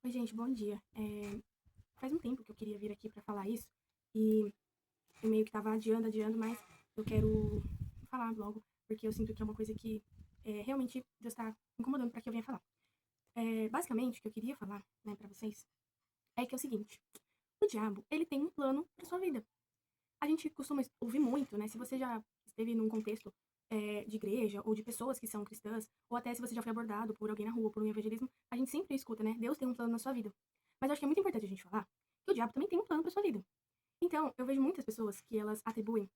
Oi, gente, bom dia. Faz um tempo que eu queria vir aqui pra falar isso e eu meio que tava adiando, mas eu quero falar logo, porque eu sinto que é uma coisa que realmente Deus tá incomodando pra que eu venha falar. Basicamente, o que eu queria falar, né, pra vocês é que é o seguinte: o diabo, ele tem um plano pra sua vida. A gente costuma ouvir muito, né? Se você já esteve num contexto de igreja ou de pessoas que são cristãs, ou até se você já foi abordado por alguém na rua, por um evangelismo, a gente sempre escuta, né? Deus tem um plano na sua vida. Mas eu acho que é muito importante a gente falar que o diabo também tem um plano pra sua vida. Então, eu vejo muitas pessoas que elas atribuem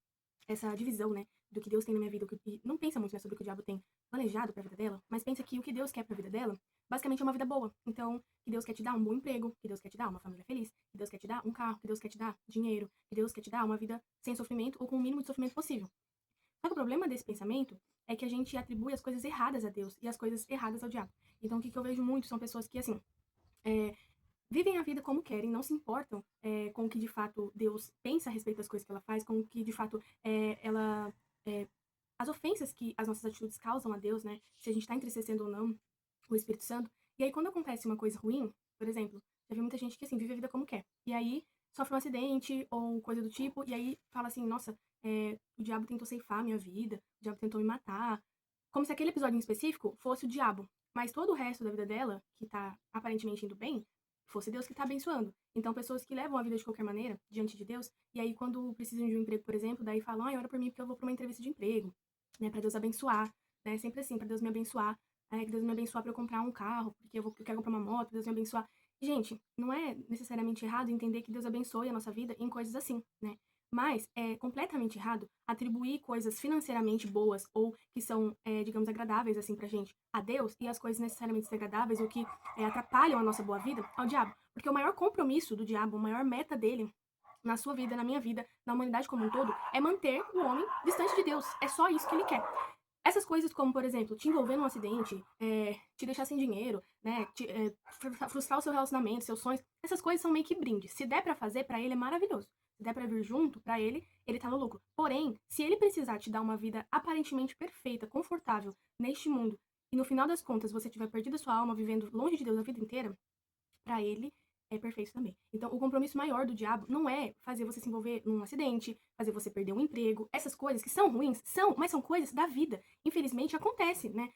essa divisão, né, do que Deus tem na minha vida, e não pensa muito, né, sobre o que o diabo tem planejado pra vida dela, mas pensa que o que Deus quer pra vida dela, basicamente é uma vida boa. Então, que Deus quer te dar um bom emprego, que Deus quer te dar uma família feliz, que Deus quer te dar um carro, que Deus quer te dar dinheiro, que Deus quer te dar uma vida sem sofrimento ou com o mínimo de sofrimento possível. Só que o problema desse pensamento é que a gente atribui as coisas erradas a Deus e as coisas erradas ao diabo. Então, o que eu vejo muito são pessoas que, assim, é, vivem a vida como querem, não se importam com o que de fato Deus pensa a respeito das coisas que ela faz, com o que de fato ela. é, as ofensas que as nossas atitudes causam a Deus, né? Se a gente tá entristecendo ou não o Espírito Santo. E aí, quando acontece uma coisa ruim, por exemplo, já vi muita gente que assim, vive a vida como quer. E aí sofre um acidente ou coisa do tipo, e aí fala assim, nossa, o diabo tentou ceifar a minha vida, o diabo tentou me matar. Como se aquele episódio em específico fosse o diabo. Mas todo o resto da vida dela, que tá aparentemente indo bem, fosse Deus que tá abençoando. Então, pessoas que levam a vida de qualquer maneira, diante de Deus, e aí quando precisam de um emprego, por exemplo, daí falam, ai, ora por mim porque eu vou pra uma entrevista de emprego, né, pra Deus abençoar, né, sempre assim, pra Deus me abençoar, que Deus me abençoar pra eu comprar um carro, porque eu quero comprar uma moto, Deus me abençoar. E, gente, não é necessariamente errado entender que Deus abençoe a nossa vida em coisas assim, né? Mas é completamente errado atribuir coisas financeiramente boas ou que são, digamos, agradáveis assim pra gente a Deus e as coisas necessariamente desagradáveis ou que atrapalham a nossa boa vida ao diabo. Porque o maior compromisso do diabo, a maior meta dele na sua vida, na minha vida, na humanidade como um todo, é manter o homem distante de Deus. É só isso que ele quer. Essas coisas como, por exemplo, te envolver num acidente, te deixar sem dinheiro, né, frustrar o seu relacionamento, seus sonhos, essas coisas são meio que brindes. Se der pra fazer, pra ele é maravilhoso. Se der pra vir junto, pra ele tá no lucro. Porém, se ele precisar te dar uma vida aparentemente perfeita, confortável, neste mundo, e no final das contas você tiver perdido a sua alma vivendo longe de Deus a vida inteira, pra ele é perfeito também. Então, o compromisso maior do diabo não é fazer você se envolver num acidente, fazer você perder um emprego, essas coisas que são ruins, mas são coisas da vida. Infelizmente, acontece, né?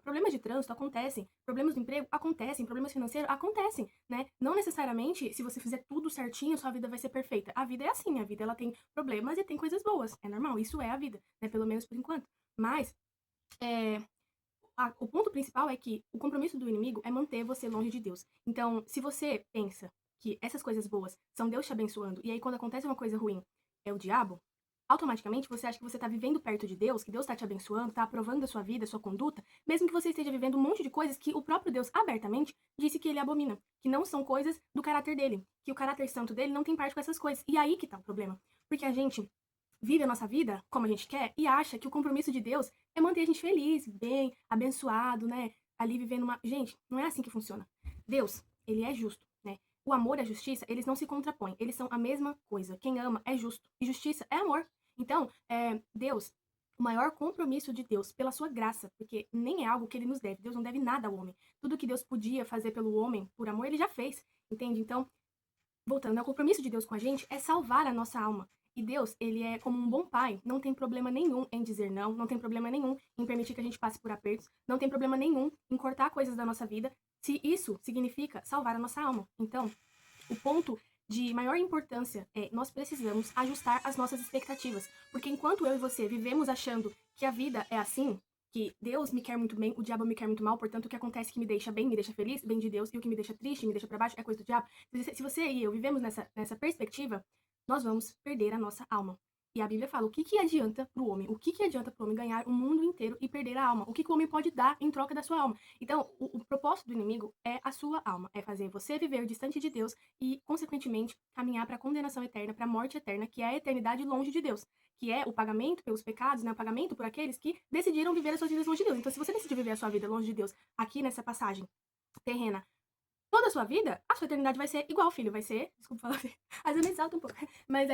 Problemas de trânsito acontecem, problemas do emprego acontecem, problemas financeiros acontecem, né? Não necessariamente, se você fizer tudo certinho, sua vida vai ser perfeita. A vida é assim, a vida ela tem problemas e tem coisas boas. É normal, isso é a vida, né? Pelo menos por enquanto. Mas, é, o ponto principal é que o compromisso do inimigo é manter você longe de Deus. Então, se você pensa que essas coisas boas são Deus te abençoando, e aí quando acontece uma coisa ruim é o diabo, automaticamente você acha que você tá vivendo perto de Deus, que Deus tá te abençoando, tá aprovando a sua vida, a sua conduta, mesmo que você esteja vivendo um monte de coisas que o próprio Deus abertamente disse que ele abomina, que não são coisas do caráter dele, que o caráter santo dele não tem parte com essas coisas. E aí que tá o problema. Porque a gente vive a nossa vida como a gente quer e acha que o compromisso de Deus é manter a gente feliz, bem, abençoado, né? Ali vivendo uma. Gente, não é assim que funciona. Deus, ele é justo, né? O amor e a justiça, eles não se contrapõem, eles são a mesma coisa. Quem ama é justo e justiça é amor. Então, Deus, o maior compromisso de Deus pela sua graça, porque nem é algo que ele nos deve. Deus não deve nada ao homem. Tudo que Deus podia fazer pelo homem, por amor, ele já fez, entende? Então, voltando, o compromisso de Deus com a gente é salvar a nossa alma. E Deus, ele é como um bom pai, não tem problema nenhum em dizer não, não tem problema nenhum em permitir que a gente passe por apertos, não tem problema nenhum em cortar coisas da nossa vida, se isso significa salvar a nossa alma. Então, o ponto de maior importância é nós precisamos ajustar as nossas expectativas, porque enquanto eu e você vivemos achando que a vida é assim, que Deus me quer muito bem, o diabo me quer muito mal, portanto o que acontece que me deixa bem, me deixa feliz, bem de Deus, e o que me deixa triste, me deixa para baixo, é coisa do diabo. Se você e eu vivemos nessa perspectiva, nós vamos perder a nossa alma. E a Bíblia fala, o que adianta pro homem? O que adianta pro homem ganhar o mundo inteiro e perder a alma? O que o homem pode dar em troca da sua alma? Então, o propósito do inimigo é a sua alma, é fazer você viver distante de Deus e, consequentemente, caminhar para a condenação eterna, para a morte eterna, que é a eternidade longe de Deus, que é o pagamento pelos pecados, né, o pagamento por aqueles que decidiram viver as suas vidas longe de Deus. Então, se você decidir viver a sua vida longe de Deus aqui nessa passagem terrena, toda a sua vida, a sua eternidade vai ser igual, filho, vai ser, desculpa falar assim, às vezes me exalta um pouco, mas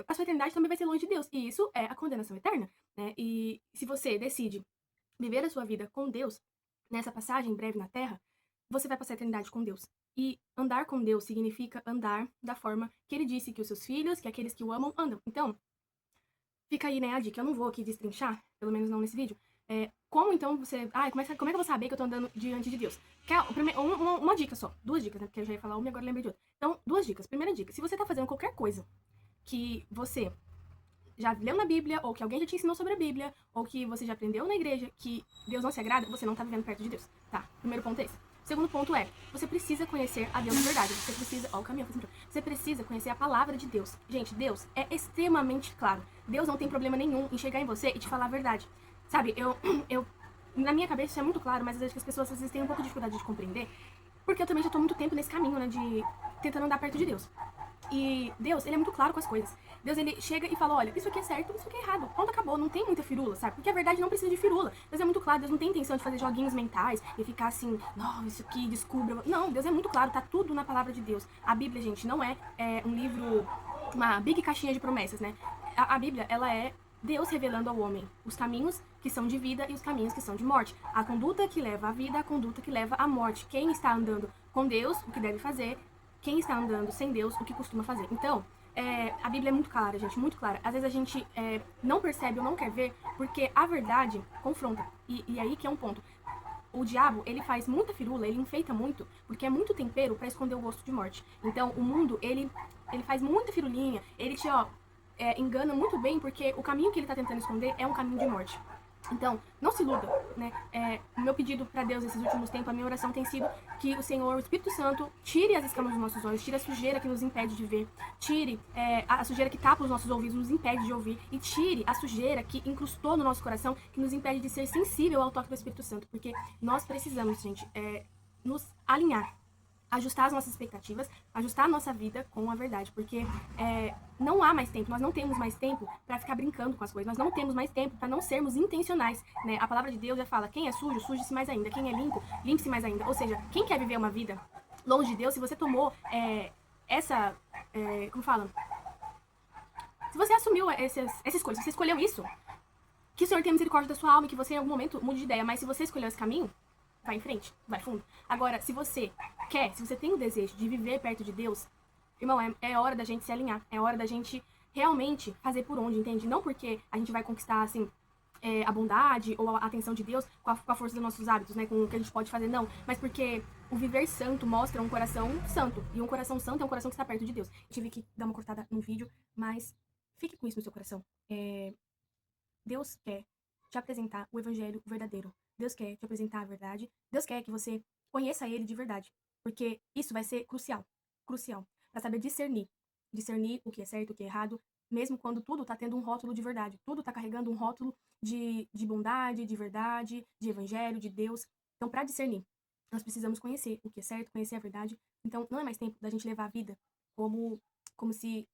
a sua eternidade também vai ser longe de Deus, e isso é a condenação eterna, né? E se você decide viver a sua vida com Deus nessa passagem breve na Terra, você vai passar a eternidade com Deus. E andar com Deus significa andar da forma que ele disse que os seus filhos, que aqueles que o amam, andam. Então, fica aí, né, a dica. Eu não vou aqui destrinchar, pelo menos não nesse vídeo. Como então você. Como é que eu vou saber que eu tô andando diante de Deus? Uma dica só. 2 dicas, né? Porque eu já ia falar uma e agora lembrei de outra. Então, 2 dicas. Primeira dica: se você tá fazendo qualquer coisa que você já leu na Bíblia, ou que alguém já te ensinou sobre a Bíblia, ou que você já aprendeu na igreja, que Deus não se agrada, você não tá vivendo perto de Deus. Tá? Primeiro ponto é esse. Segundo ponto é, você precisa conhecer a Deus de verdade. Você precisa. Ó, o caminhão foi assim. Você precisa conhecer a palavra de Deus. Gente, Deus é extremamente claro. Deus não tem problema nenhum em chegar em você e te falar a verdade. Sabe, eu na minha cabeça isso é muito claro, mas às vezes as pessoas às vezes têm um pouco de dificuldade de compreender, porque eu também já tô muito tempo nesse caminho, né, de tentando andar perto de Deus. E Deus, ele é muito claro com as coisas. Deus, ele chega e fala, olha, isso aqui é certo, isso aqui é errado. Pronto, acabou, não tem muita firula, sabe? Porque a verdade não precisa de firula. Deus é muito claro, Deus não tem intenção de fazer joguinhos mentais e ficar assim, não, isso aqui, descubra. Não, Deus é muito claro, tá tudo na palavra de Deus. A Bíblia, gente, não é um livro, uma big caixinha de promessas, né? A Bíblia, ela é Deus revelando ao homem os caminhos que são de vida e os caminhos que são de morte. A conduta que leva à vida, a conduta que leva à morte. Quem está andando com Deus, o que deve fazer. Quem está andando sem Deus, o que costuma fazer. Então, a Bíblia é muito clara, gente, muito clara. Às vezes a gente não percebe ou não quer ver, porque a verdade confronta. E aí que é um ponto. O diabo, ele faz muita firula, ele enfeita muito, porque é muito tempero para esconder o gosto de morte. Então, o mundo, ele faz muita firulinha, ele te, engana muito bem, porque o caminho que ele tá tentando esconder é um caminho de morte. Então, não se iluda, né? O meu pedido para Deus nesses últimos tempos, a minha oração tem sido que o Senhor, o Espírito Santo, tire as escamas dos nossos olhos, tire a sujeira que nos impede de ver, tire a sujeira que tapa os nossos ouvidos, nos impede de ouvir, e tire a sujeira que incrustou no nosso coração, que nos impede de ser sensível ao toque do Espírito Santo, porque nós precisamos, gente, nos alinhar, ajustar as nossas expectativas, ajustar a nossa vida com a verdade, porque não há mais tempo, nós não temos mais tempo para ficar brincando com as coisas, nós não temos mais tempo para não sermos intencionais, né? A palavra de Deus já fala, quem é sujo, suje-se mais ainda, quem é limpo, limpe-se mais ainda, ou seja, quem quer viver uma vida longe de Deus, se você tomou como fala? Se você assumiu essa escolha, se você escolheu isso, que o Senhor tenha misericórdia da sua alma, que você em algum momento mude de ideia, mas se você escolheu esse caminho, vai em frente, vai fundo. Agora, se você tem o desejo de viver perto de Deus, irmão, é hora da gente se alinhar. É hora da gente realmente fazer por onde, entende? Não porque a gente vai conquistar, assim, a bondade ou a atenção de Deus com a força dos nossos hábitos, né? Com o que a gente pode fazer, não. Mas porque o viver santo mostra um coração santo. E um coração santo é um coração que está perto de Deus. Eu tive que dar uma cortada no vídeo, mas fique com isso no seu coração. Deus quer te apresentar o evangelho verdadeiro. Deus quer te apresentar a verdade. Deus quer que você conheça ele de verdade. Porque isso vai ser crucial. Crucial. Para saber discernir. Discernir o que é certo, o que é errado. Mesmo quando tudo tá tendo um rótulo de verdade. Tudo tá carregando um rótulo de bondade, de verdade, de evangelho, de Deus. Então, para discernir, nós precisamos conhecer o que é certo, conhecer a verdade. Então, não é mais tempo da gente levar a vida como se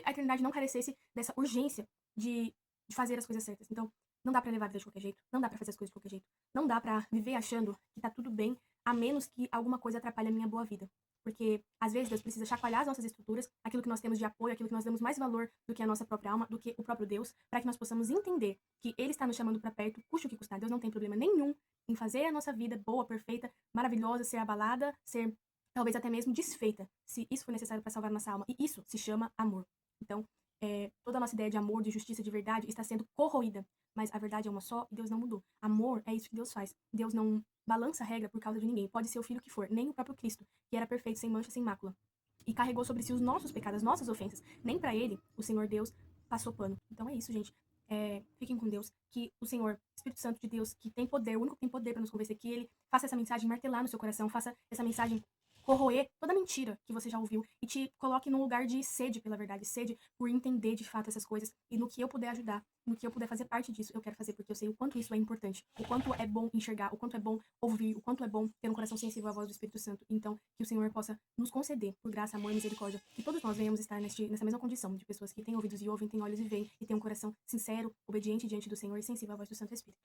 a eternidade não carecesse dessa urgência de fazer as coisas certas. Então, não dá pra levar a vida de qualquer jeito, não dá pra fazer as coisas de qualquer jeito, não dá pra viver achando que tá tudo bem, a menos que alguma coisa atrapalhe a minha boa vida. Porque, às vezes, Deus precisa chacoalhar as nossas estruturas, aquilo que nós temos de apoio, aquilo que nós damos mais valor do que a nossa própria alma, do que o próprio Deus, para que nós possamos entender que Ele está nos chamando para perto, custe o que custar. Deus não tem problema nenhum em fazer a nossa vida boa, perfeita, maravilhosa, ser abalada, ser talvez até mesmo desfeita, se isso for necessário para salvar nossa alma. E isso se chama amor. Então, toda a nossa ideia de amor, de justiça, de verdade está sendo corroída. Mas a verdade é uma só e Deus não mudou. Amor é isso que Deus faz. Deus não balança a regra por causa de ninguém. Pode ser o filho que for, nem o próprio Cristo, que era perfeito, sem mancha, sem mácula. E carregou sobre si os nossos pecados, as nossas ofensas. Nem para ele, o Senhor Deus, passou pano. Então é isso, gente. Fiquem com Deus. Que o Senhor, Espírito Santo de Deus, que tem poder, o único que tem poder para nos convencer, que ele faça essa mensagem martelar no seu coração, faça essa mensagem corroer toda mentira que você já ouviu e te coloque num lugar de sede pela verdade, sede por entender de fato essas coisas e no que eu puder ajudar, no que eu puder fazer parte disso, eu quero fazer, porque eu sei o quanto isso é importante, o quanto é bom enxergar, o quanto é bom ouvir, o quanto é bom ter um coração sensível à voz do Espírito Santo. Então, que o Senhor possa nos conceder, por graça, amor e misericórdia, que todos nós venhamos estar nessa mesma condição de pessoas que têm ouvidos e ouvem, têm olhos e veem, e têm um coração sincero, obediente diante do Senhor e sensível à voz do Santo Espírito.